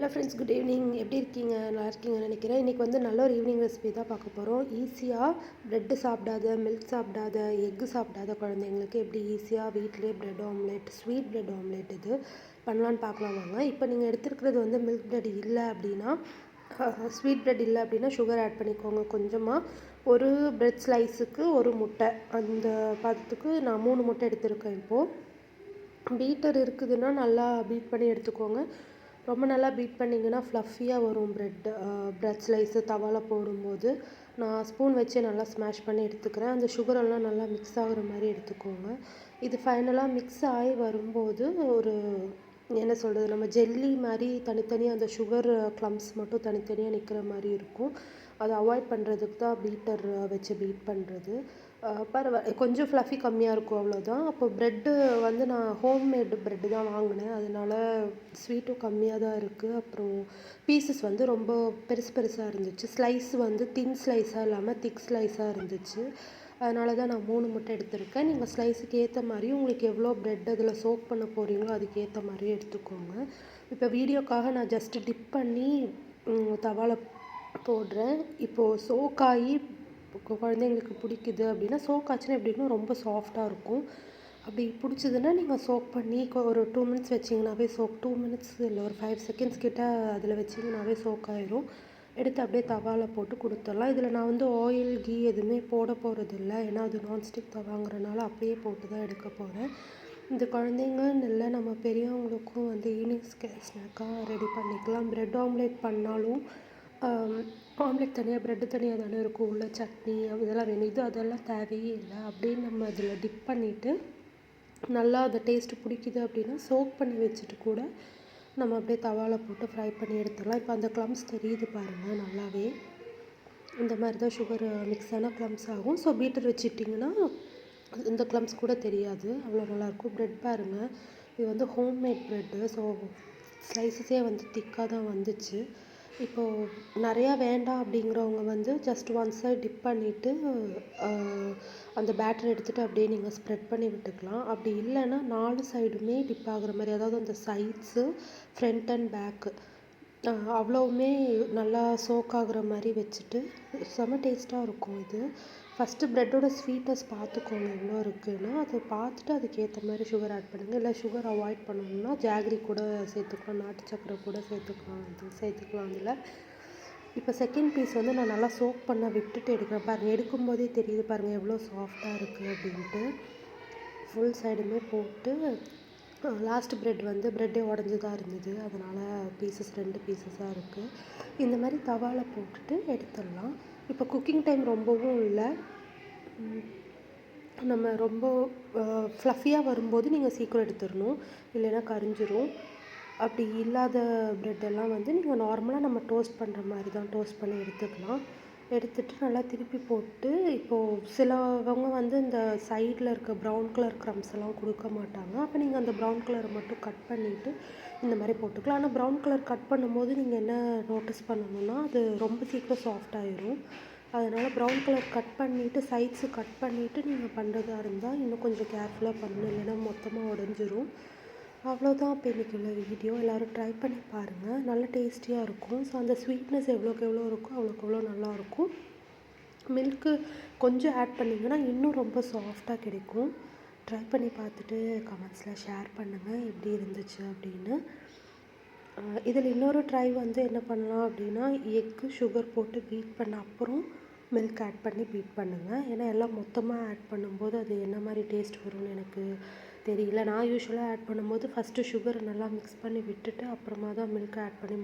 Hello friends, good evening. எப்படி இருக்கீங்க? நல்லா இருக்கீங்கன்னு நினைக்கிறேன். இன்றைக்கி வந்து நல்ல ஒரு ஈவினிங் ரெசிபி தான் பார்க்க போகிறோம். ஈஸியாக ப்ரெட்டு சாப்பிடாத, மில்க் சாப்பிடாத, எக்கு சாப்பிடாத குழந்தைங்களுக்கு எப்படி ஈஸியாக வீட்டிலே bread omelette, sweet bread omelette இது பண்ணலான்னு பார்க்கலாம் வாங்க. இப்போ நீங்கள் எடுத்துருக்கிறது வந்து மில்க் ப்ரெட் இல்லை அப்படின்னா, ஸ்வீட் ப்ரெட் இல்லை அப்படின்னா சுகர் ஆட் பண்ணிக்கோங்க கொஞ்சமாக. ஒரு ப்ரெட் ஸ்லைஸுக்கு ஒரு முட்டை, அந்த பதத்துக்கு நான் 3 முட்டை எடுத்திருக்கேன். இப்போது பீட்டர் இருக்குதுன்னா நல்லா பீட் பண்ணி எடுத்துக்கோங்க. ரொம்ப நல்லா பீட் பண்ணிங்கன்னா ஃப்ளஃபியாக வரும் ப்ரெட் ஸ்லைஸு தவாவில் போடும்போது. நான் ஸ்பூன் வச்சு நல்லா ஸ்மாஷ் பண்ணி எடுத்துக்கிறேன். அந்த சுகரெல்லாம் நல்லா மிக்ஸ் ஆகுற மாதிரி எடுத்துக்கோங்க. இது ஃபைனலாக மிக்ஸ் ஆகி வரும்போது ஒரு என்ன சொல்கிறது, நம்ம ஜெல்லி மாதிரி தனித்தனியாக அந்த சுகர் க்ளம்ப்ஸ் மட்டும் தனித்தனியாக நிற்கிற மாதிரி இருக்கும். அதை அவாய்ட் பண்ணுறதுக்கு தான் பீட்டர் வச்சு பீட் பண்ணுறது. பரவாயில்ல, கொஞ்சம் ஃப்ளஃபி கம்மியாக இருக்கும், அவ்வளோதான். அப்போ ப்ரெட்டு வந்து நான் ஹோம்மேடு ப்ரெட்டு தான் வாங்கினேன், அதனால ஸ்வீட்டும் கம்மியாக தான் இருக்குது. அப்புறம் பீசஸ் வந்து ரொம்ப பெருசு பெருசாக இருந்துச்சு. ஸ்லைஸ் வந்து தின் ஸ்லைஸாக இல்லாமல் திக் ஸ்லைஸாக இருந்துச்சு. அதனால தான் நான் 3 முட்டை எடுத்திருக்கேன். நீங்கள் ஸ்லைஸுக்கு ஏற்ற மாதிரி உங்களுக்கு எவ்வளோ ப்ரெட் அதில் சோக் பண்ண போகிறீங்களோ அதுக்கு ஏற்ற மாதிரியே எடுத்துக்கோங்க. இப்போ வீடியோக்காக நான் ஜஸ்ட்டு டிப் பண்ணி தவாவில் போடுறேன். இப்போது சோக்காகி குழந்தைங்களுக்கு பிடிக்குது அப்படின்னா, சோக் ஆச்சுன்னா எப்படின்னா ரொம்ப சாஃப்டாக இருக்கும். அப்படி பிடிச்சதுன்னா நீங்கள் சோக் பண்ணி ஒரு 2 மினிட்ஸ் வச்சிங்கனாவே 2 மினிட்ஸ் இல்லை, ஒரு 5 செகண்ட்ஸ் கிட்ட அதில் வச்சிங்கனாவே சோக் ஆயிரும். எடுத்து அப்படியே தவாவில் போட்டு கொடுத்துடலாம். இதில் நான் வந்து ஆயில், கீ எதுவுமே போட போகிறதில்ல. ஏன்னா அது நான்ஸ்டிக் தவாங்கிறனால அப்படியே போட்டு தான் எடுக்க போகிறேன். இந்த குழந்தைங்கன்னு இல்லை, நம்ம பெரியவங்களுக்கும் வந்து ஈவினிங் ஸ்நாக்காக ரெடி பண்ணிக்கலாம். ப்ரெட் ஆம்லேட் பண்ணாலும் ஆம்லேட் தனியாக, ப்ரெட்டு தனியாக தானே இருக்கும். உள்ள சட்னி இதெல்லாம் வேணும். அதெல்லாம் தேவையே இல்லை. அப்படியே நம்ம அதில் டிப் பண்ணிவிட்டு நல்லா அந்த டேஸ்ட்டு பிடிக்குது அப்படின்னா சோக் பண்ணி வச்சுட்டு கூட நம்ம அப்படியே தவாவில் போட்டு ஃப்ரை பண்ணி எடுத்துடலாம். இப்போ அந்த க்ளம்ஸ் தெரியுது பாருங்கள் நல்லாவே. இந்த மாதிரி தான் சுகர் மிக்ஸான க்ளம்ஸ் ஆகும். ஸோ பீட்டர் வச்சுட்டிங்கன்னா இந்த க்ளம்ஸ் கூட தெரியாது, அவ்வளோ நல்லாயிருக்கும். ப்ரெட் பாருங்கள், இது வந்து ஹோம்மேட் ப்ரெட்டு. ஸோ ஸ்லைஸஸே வந்து திக்காக தான் வந்துச்சு. இப்போது நிறையா வேண்டாம் அப்படிங்கிறவங்க வந்து ஜஸ்ட் ஒன் சைட் டிப் பண்ணிவிட்டு அந்த பேட்டர் எடுத்துகிட்டு அப்படியே நீங்கள் ஸ்ப்ரெட் பண்ணி விட்டுக்கலாம். அப்படி இல்லைன்னா 4 சைடுமே டிப் ஆகுற மாதிரி, அதாவது அந்த சைட்ஸு, ஃப்ரண்ட் அண்ட் பேக்கு அவ்வளோவுமே நல்லா சோக் ஆகுற மாதிரி வச்சுட்டு செம்ம டேஸ்ட்டாக இருக்கும் இது. ஃபஸ்ட்டு ப்ரெட்டோட ஸ்வீட்னஸ் பார்த்துக்கோங்க எவ்வளோ இருக்குதுன்னு. அதை பார்த்துட்டு அதுக்கேற்ற மாதிரி சுகர் ஆட் பண்ணுங்கள். இல்லை சுகர் அவாய்ட் பண்ணணும்னா ஜாகரி கூட சேர்த்துக்கலாம், நாட்டு சக்கரை கூட சேர்த்துக்கலாம் அதில். இப்போ செகண்ட் பீஸ் வந்து நான் நல்லா சோக் பண்ண விட்டுட்டு எடுக்கிறேன். பாருங்கள், எடுக்கும்போதே தெரியுது பாருங்கள் எவ்வளோ சாஃப்டாக இருக்குது அப்படின்ட்டு. ஃபுல் சைடுமே போட்டு லாஸ்ட் ப்ரெட் வந்து ப்ரெட்டே உடஞ்சி தான் இருந்தது, அதனால் பீசஸ் 2 பீசஸாக இருக்குது. இந்த மாதிரி தவாவில் போட்டுட்டு எடுத்துடலாம். இப்போ குக்கிங் டைம் ரொம்பவும் இல்லை. நம்ம ரொம்ப ஃப்ளஃபியாக வரும்போது நீங்கள் சீக்கிரம் எடுத்துடணும், இல்லைன்னா கரிஞ்சிரும். அப்படி இல்லாத ப்ரெட்டெல்லாம் வந்து நீங்கள் நார்மலாக நம்ம டோஸ்ட் பண்ணுற மாதிரி தான் டோஸ்ட் பண்ணி எடுத்துக்கலாம். எடுத்துகிட்டு நல்லா திருப்பி போட்டு, இப்போது சிலவங்க வந்து இந்த சைடில் இருக்க ப்ரௌன் கலர் க்ரம்ஸ் எல்லாம் கொடுக்க மாட்டாங்க. அப்போ நீங்கள் அந்த ப்ரௌன் கலரை மட்டும் கட் பண்ணிவிட்டு இந்த மாதிரி போட்டுக்கலாம். ஆனால் ப்ரௌன் கலர் கட் பண்ணும்போது நீங்கள் என்ன நோட்டீஸ் பண்ணணுன்னா, அது ரொம்ப சீக்கிரம் சாஃப்ட் ஆயிரும். அதனால் ப்ரௌன் கலர் கட் பண்ணிவிட்டு, சைட்ஸு கட் பண்ணிவிட்டு நீங்கள் பண்ணுறதா இருந்தால் இன்னும் கொஞ்சம் கேர்ஃபுல்லாக பண்ணணும், இல்லைன்னா மொத்தமாக உடஞ்சிரும். அவ்வளோதான். இப்போ இன்றைக்கி உள்ள வீடியோ எல்லோரும் ட்ரை பண்ணி பாருங்கள், நல்ல டேஸ்டியாக இருக்கும். ஸோ அந்த ஸ்வீட்னஸ் எவ்வளோக்கு எவ்வளோ இருக்கோ அவ்வளோக்கு எவ்வளோ நல்லாயிருக்கும். மில்க்கு கொஞ்சம் ஆட் பண்ணிங்கன்னா இன்னும் ரொம்ப சாஃப்டாக கிடைக்கும். ட்ரை பண்ணி பார்த்துட்டு கமெண்ட்ஸில் ஷேர் பண்ணுங்கள் எப்படி இருந்துச்சு அப்படின்னு. இதில் இன்னொரு ட்ரை வந்து என்ன பண்ணலாம் அப்படின்னா, எக்கு சுகர் போட்டு பீட் பண்ண அப்புறம் மில்க் ஆட் பண்ணி பீட் பண்ணுங்கள். ஏன்னா எல்லாம் மொத்தமாக ஆட் பண்ணும்போது அது என்ன மாதிரி டேஸ்ட் வரும்னு எனக்கு தெரியல. நான் யூஸ்வலாக ஆட் பண்ணும்போது ஃபஸ்ட்டு சுகரை நல்லா மிக்ஸ் பண்ணி விட்டுட்டு அப்புறமா தான் மில்க் ஆட் பண்ணி